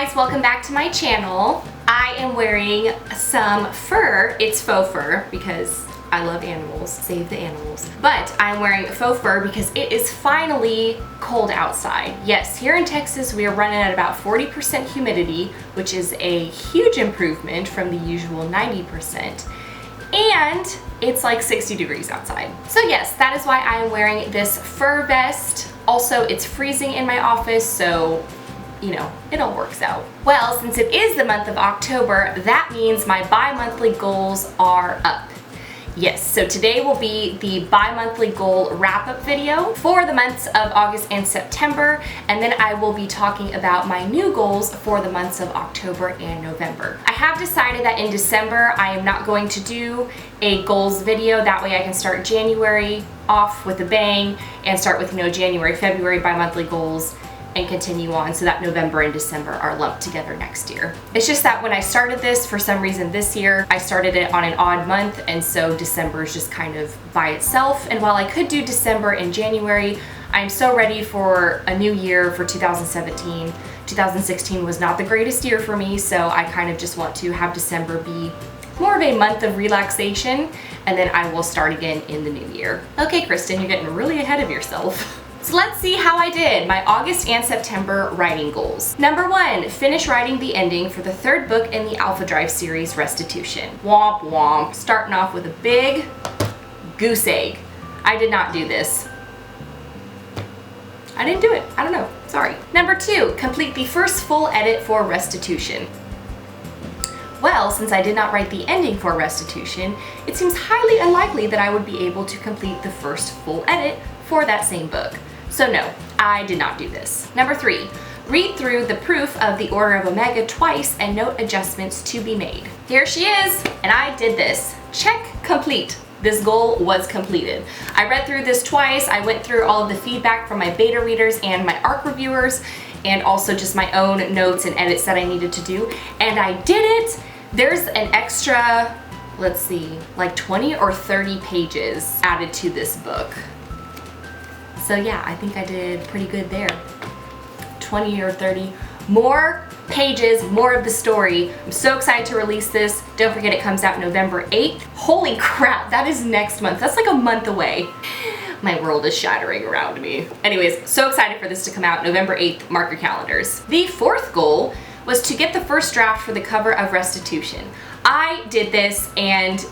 guys, welcome back to my channel. I am wearing some fur. It's faux fur because I love animals, save the animals. But I'm wearing faux fur because it is finally cold outside. Yes, here in Texas we are running at about 40% humidity, which is a huge improvement from the usual 90%. And it's like 60 degrees outside. So yes, that is why I am wearing this fur vest. Also, it's freezing in my office, so you know, it all works out. Well, since it is the month of October, that means my bi-monthly goals are up. Yes, so today will be the bi-monthly goal wrap-up video for the months of August and September, and then I will be talking about my new goals for the months of October and November. I have decided that in December I am not going to do a goals video. That way I can start January off with a bang and start with, January, February bi-monthly goals and continue on so that November and December are lumped together next year. It's just that when I started this, for some reason this year, I started it on an odd month, and so December is just kind of by itself. And while I could do December and January, I'm so ready for a new year for 2017. 2016 was not the greatest year for me, so I kind of just want to have December be more of a month of relaxation, and then I will start again in the new year. Okay, Kristen, you're getting really ahead of yourself. So let's see how I did my August and September writing goals. Number 1, finish writing the ending for the third book in the Alpha Drive series, Restitution. Womp womp. Starting off with a big goose egg. I did not do this. I didn't do it. I don't know. Sorry. Number 2, complete the first full edit for Restitution. Well, since I did not write the ending for Restitution, it seems highly unlikely that I would be able to complete the first full edit for that same book. So no, I did not do this. Number 3, read through the proof of the Order of Omega twice and note adjustments to be made. Here she is, and I did this. Check, complete. This goal was completed. I read through this twice. I went through all of the feedback from my beta readers and my ARC reviewers, and also just my own notes and edits that I needed to do, and I did it. There's an extra, let's see, like 20 or 30 pages added to this book. So yeah, I think I did pretty good there. 20 or 30 more pages, more of the story. I'm so excited to release this. Don't forget it comes out November 8th. Holy crap, that is next month. That's like a month away. My world is shattering around me. Anyways, so excited for this to come out November 8th. Mark your calendars. The 4th goal was to get the first draft for the cover of Restitution. I did this, and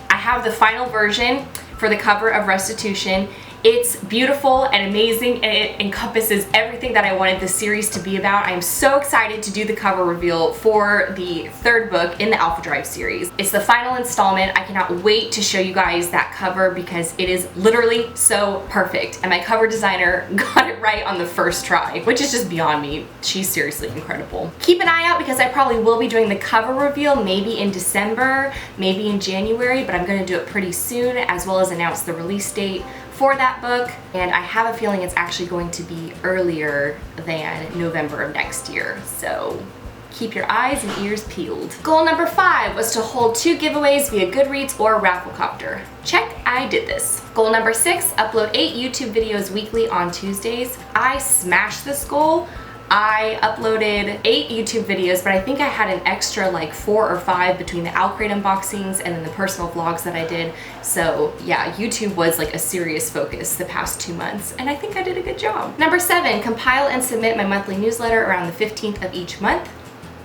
I have the final version for the cover of Restitution. It's beautiful and amazing, and it encompasses everything that I wanted this series to be about. I'm so excited to do the cover reveal for the third book in the Alpha Drive series. It's the final installment. I cannot wait to show you guys that cover because it is literally so perfect, and my cover designer got it right on the first try, which is just beyond me. She's seriously incredible. Keep an eye out because I probably will be doing the cover reveal maybe in December, maybe in January, but I'm going to do it pretty soon, as well as announce the release date for that book, and I have a feeling it's actually going to be earlier than November of next year, so keep your eyes and ears peeled. Goal number 5 was to hold 2 giveaways via Goodreads or Rafflecopter. Check, I did this. Goal number 6, upload 8 YouTube videos weekly on Tuesdays. I smashed this goal. I uploaded 8 YouTube videos, but I think I had an extra like 4 or 5 between the Alcrate unboxings and then the personal vlogs that I did. So yeah, YouTube was like a serious focus the past 2 months, and I think I did a good job. Number 7, compile and submit my monthly newsletter around the 15th of each month.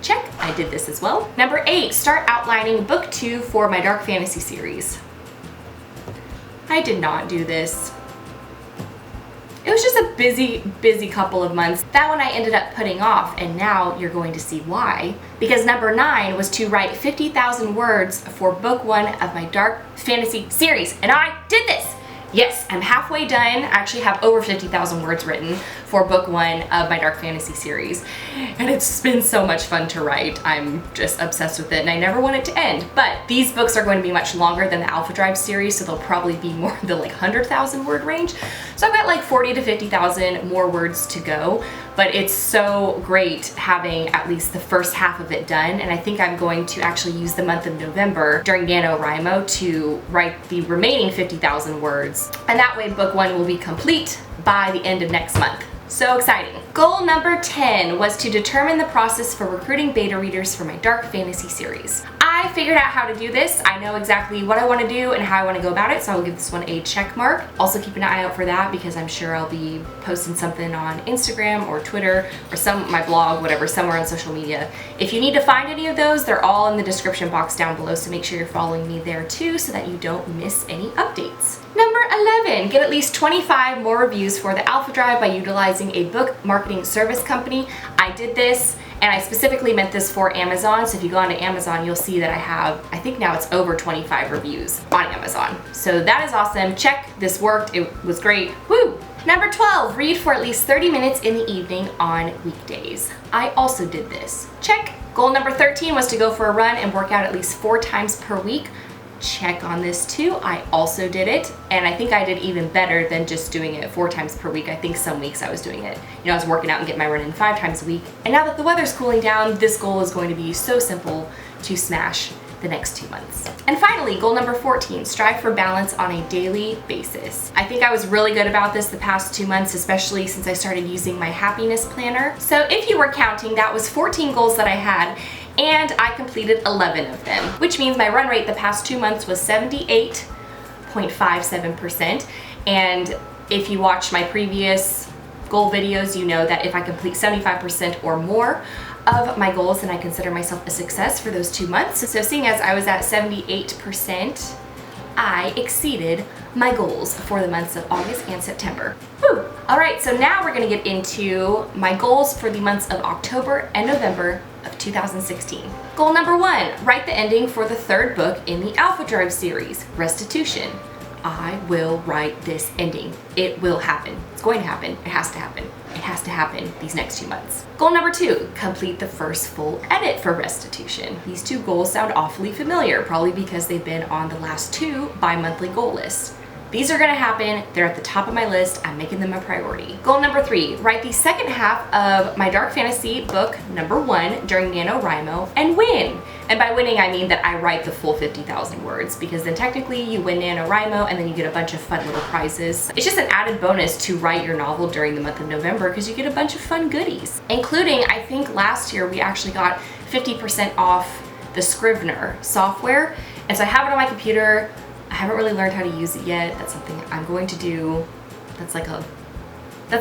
Check, I did this as well. Number 8, start outlining book 2 for my dark fantasy series. I did not do this. It was just a busy couple of months. That one I ended up putting off, and now you're going to see why. Because number 9 was to write 50,000 words for book 1 of my dark fantasy series, and I did this. Yes, I'm halfway done. I actually have over 50,000 words written for book 1 of my dark fantasy series, and it's been so much fun to write. I'm just obsessed with it, and I never want it to end. But these books are going to be much longer than the Alpha Drive series, so they'll probably be more in the like 100,000 word range. So I've got like 40 to 50,000 more words to go, but it's so great having at least the first half of it done, and I think I'm going to actually use the month of November during NaNoWriMo to write the remaining 50,000 words, and that way book 1 will be complete by the end of next month. So exciting. Goal number 10 was to determine the process for recruiting beta readers for my dark fantasy series. I figured out how to do this. I know exactly what I want to do and how I want to go about it, so I will give this one a check mark. Also keep an eye out for that because I'm sure I'll be posting something on Instagram or Twitter or my blog, whatever, somewhere on social media. If you need to find any of those, they're all in the description box down below, so make sure you're following me there too so that you don't miss any updates. Number 11, get at least 25 more reviews for the Alpha Drive by utilizing a book marketing service company. I did this, and I specifically meant this for Amazon, so if you go onto Amazon, you'll see that I have, I think now it's over 25 reviews on Amazon. So that is awesome. Check, this worked, it was great, woo! Number 12, read for at least 30 minutes in the evening on weekdays. I also did this. Check. Goal number 13 was to go for a run and work out at least 4 times per week. Check on this too. I also did it, and I think I did even better than just doing it 4 times per week. I think some weeks I was doing it, I was working out and getting my run in 5 times a week. And now that the weather's cooling down, this goal is going to be so simple to smash the next 2 months. And finally, goal number 14, strive for balance on a daily basis. I think I was really good about this the past 2 months, especially since I started using my happiness planner. So if you were counting, that was 14 goals that I had, and I completed 11 of them, which means my run rate the past 2 months was 78.57%. And if you watch my previous goal videos, you know that if I complete 75% or more of my goals, then I consider myself a success for those 2 months. So seeing as I was at 78%, I exceeded my goals for the months of August and September. Woo! All right, so now we're gonna get into my goals for the months of October and November of 2016. Goal number 1, write the ending for the 3rd book in the Alpha Drive series, Restitution. I will write this ending. It will happen. It's going to happen. It has to happen. It has to happen these next 2 months. Goal number 2, complete the first full edit for Restitution. These 2 goals sound awfully familiar, probably because they've been on the last 2 bi-monthly goal lists. These are gonna happen. They're at the top of my list. I'm making them a priority. Goal number 3, write the second half of my dark fantasy book number 1 during NaNoWriMo and win. And by winning, I mean that I write the full 50,000 words, because then technically you win NaNoWriMo and then you get a bunch of fun little prizes. It's just an added bonus to write your novel during the month of November because you get a bunch of fun goodies, including, I think last year we actually got 50% off the Scrivener software. And so I have it on my computer. I haven't really learned how to use it yet. That's something I'm going to do. That's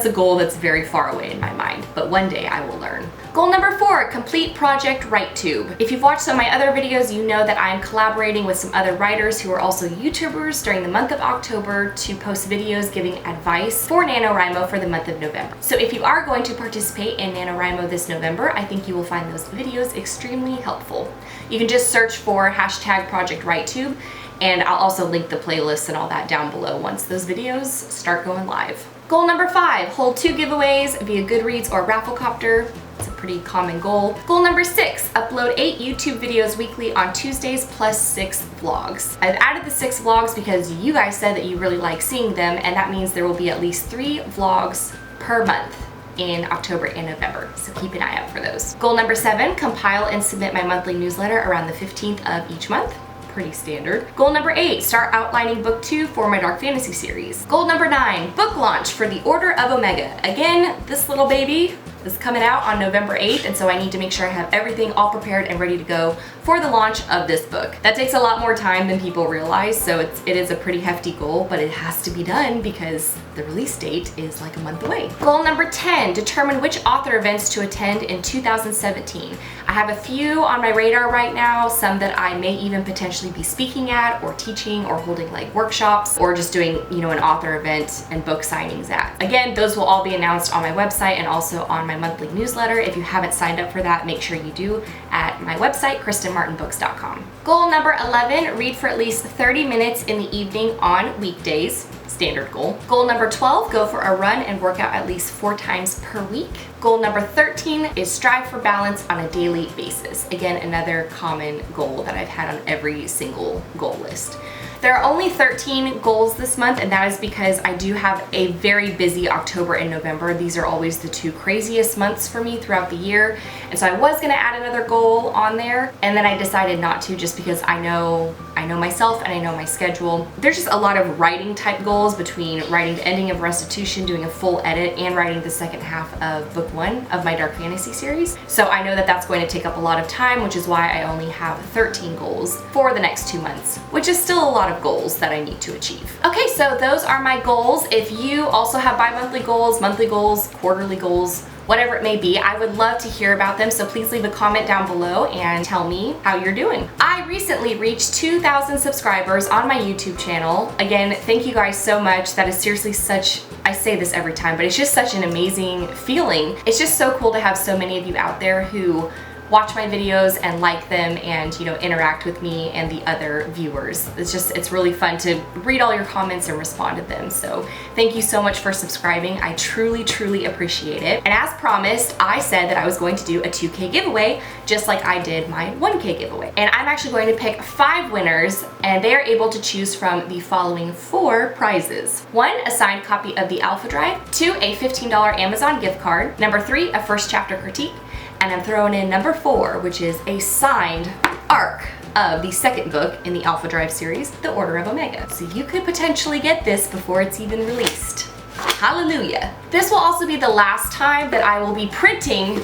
a goal that's very far away in my mind, but one day I will learn. Goal number 4, complete Project WriteTube. If you've watched some of my other videos, you know that I'm collaborating with some other writers who are also YouTubers during the month of October to post videos giving advice for NaNoWriMo for the month of November. So if you are going to participate in NaNoWriMo this November, I think you will find those videos extremely helpful. You can just search for hashtag Project WriteTube, and I'll also link the playlists and all that down below once those videos start going live. Goal number 5, hold 2 giveaways via Goodreads or Rafflecopter. It's a pretty common goal. Goal number 6, upload 8 YouTube videos weekly on Tuesdays plus 6 vlogs. I've added the 6 vlogs because you guys said that you really like seeing them, and that means there will be at least 3 vlogs per month in October and November, so keep an eye out for those. Goal number 7, compile and submit my monthly newsletter around the 15th of each month. Pretty standard. Goal number 8, start outlining book 2 for my dark fantasy series. Goal number 9, book launch for the Order of Omega. Again, this little baby is coming out on November 8th, and so I need to make sure I have everything all prepared and ready to go for the launch of this book. That takes a lot more time than people realize, so it is a pretty hefty goal, but it has to be done because the release date is like a month away. Goal number 10, determine which author events to attend in 2017. I have a few on my radar right now, some that I may even potentially be speaking at or teaching or holding like workshops or just doing, an author event and book signings at. Again, those will all be announced on my website and also on my monthly newsletter. If you haven't signed up for that, make sure you do at my website, KristenMartinBooks.com. Goal number 11, read for at least 30 minutes in the evening on weekdays. Standard goal. Goal number 12, go for a run and work out at least 4 times per week. Goal number 13 is strive for balance on a daily basis. Again, another common goal that I've had on every single goal list. There are only 13 goals this month, and that is because I do have a very busy October and November. These are always the 2 craziest months for me throughout the year. And so I was gonna add another goal on there, and then I decided not to just because I know I know myself and I know my schedule. There's just a lot of writing type goals between writing the ending of Restitution, doing a full edit, and writing the second half of book 1 of my dark fantasy series. So I know that that's going to take up a lot of time, which is why I only have 13 goals for the next 2 months, which is still a lot of goals that I need to achieve. Okay, so those are my goals. If you also have bi-monthly goals, monthly goals, quarterly goals, whatever it may be, I would love to hear about them, so please leave a comment down below and tell me how you're doing. I recently reached 2,000 subscribers on my YouTube channel. Again, thank you guys so much. That is seriously such, I say this every time, but it's just such an amazing feeling. It's just so cool to have so many of you out there who watch my videos and like them and, you know, interact with me and the other viewers. It's really fun to read all your comments and respond to them. So thank you so much for subscribing. I truly, truly appreciate it. And as promised, I said that I was going to do a 2K giveaway, just like I did my 1K giveaway. And I'm actually going to pick 5 winners, and they are able to choose from the following 4 prizes. 1, a signed copy of the Alpha Drive. 2, a $15 Amazon gift card. Number 3, a first chapter critique. And I'm throwing in number 4, which is a signed arc of the second book in the Alpha Drive series, The Order of Omega. So you could potentially get this before it's even released. Hallelujah. This will also be the last time that I will be printing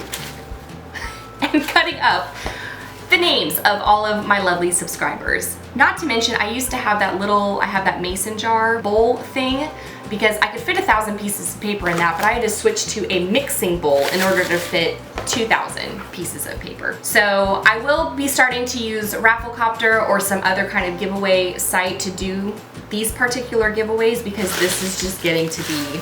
and cutting up the names of all of my lovely subscribers. Not to mention, I used to have that mason jar bowl thing, because I could fit 1,000 pieces of paper in that, but I had to switch to a mixing bowl in order to fit 2,000 pieces of paper. So I will be starting to use Rafflecopter or some other kind of giveaway site to do these particular giveaways, because this is just getting to be,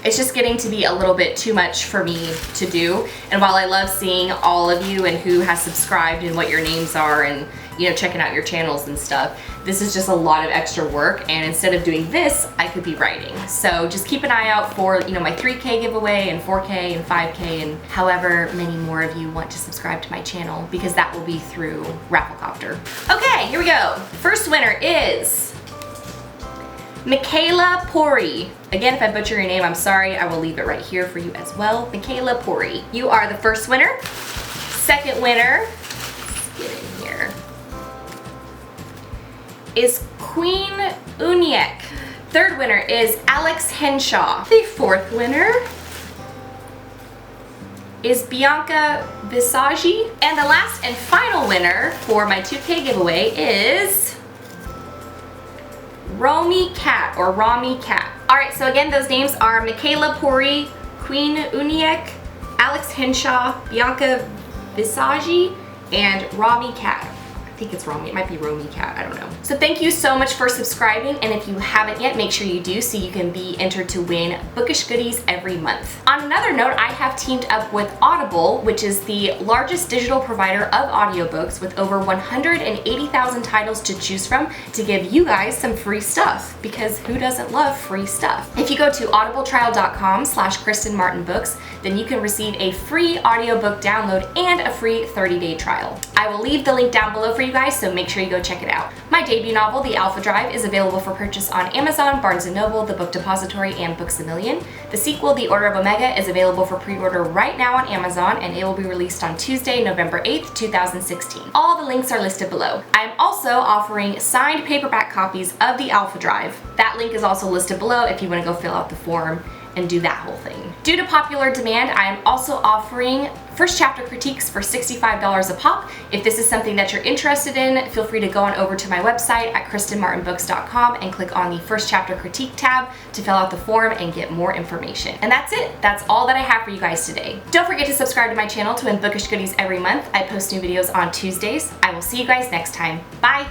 it's just getting to be a little bit too much for me to do. And while I love seeing all of you and who has subscribed and what your names are and, you know, checking out your channels and stuff, this is just a lot of extra work, and instead of doing this, I could be writing. So just keep an eye out for, you know, my 3K giveaway and 4K and 5K and however many more of you want to subscribe to my channel, because that will be through Rafflecopter. Okay, here we go. First winner is Michaela Poree. Again, if I butcher your name, I'm sorry. I will leave it right here for you as well. Michaela Poree. You are the first winner. Second winner, let's get in here, is queenuniek. Third winner is Alex Henshaw. The fourth winner is Bianca Visagie. And the last and final winner for my 2K giveaway is Romy Cat, or Romy Cat. Alright, so again, those names are Michaela Poree, queenuniek, Alex Henshaw, Bianca Visagie, and Romy Cat. I think it's Romy, it might be Romy Cat, I don't know. So thank you so much for subscribing, and if you haven't yet, make sure you do so you can be entered to win bookish goodies every month. On another note, I have teamed up with Audible, which is the largest digital provider of audiobooks with over 180,000 titles to choose from, to give you guys some free stuff, because who doesn't love free stuff? If you go to audibletrial.com/KristenMartinBooks, then you can receive a free audiobook download and a free 30-day trial. I will leave the link down below for you guys, so make sure you go check it out. My debut novel, The Alpha Drive, is available for purchase on Amazon, Barnes & Noble, The Book Depository, and Books A Million. The sequel, The Order of Omega, is available for pre-order right now on Amazon, and it will be released on Tuesday, November 8th, 2016. All the links are listed below. I am also offering signed paperback copies of The Alpha Drive. That link is also listed below if you want to go fill out the form and do that whole thing. Due to popular demand, I am also offering first chapter critiques for $65 a pop. If this is something that you're interested in, feel free to go on over to my website at KristenMartinBooks.com and click on the first chapter critique tab to fill out the form and get more information. And that's it. That's all that I have for you guys today. Don't forget to subscribe to my channel to win bookish goodies every month. I post new videos on Tuesdays. I will see you guys next time. Bye!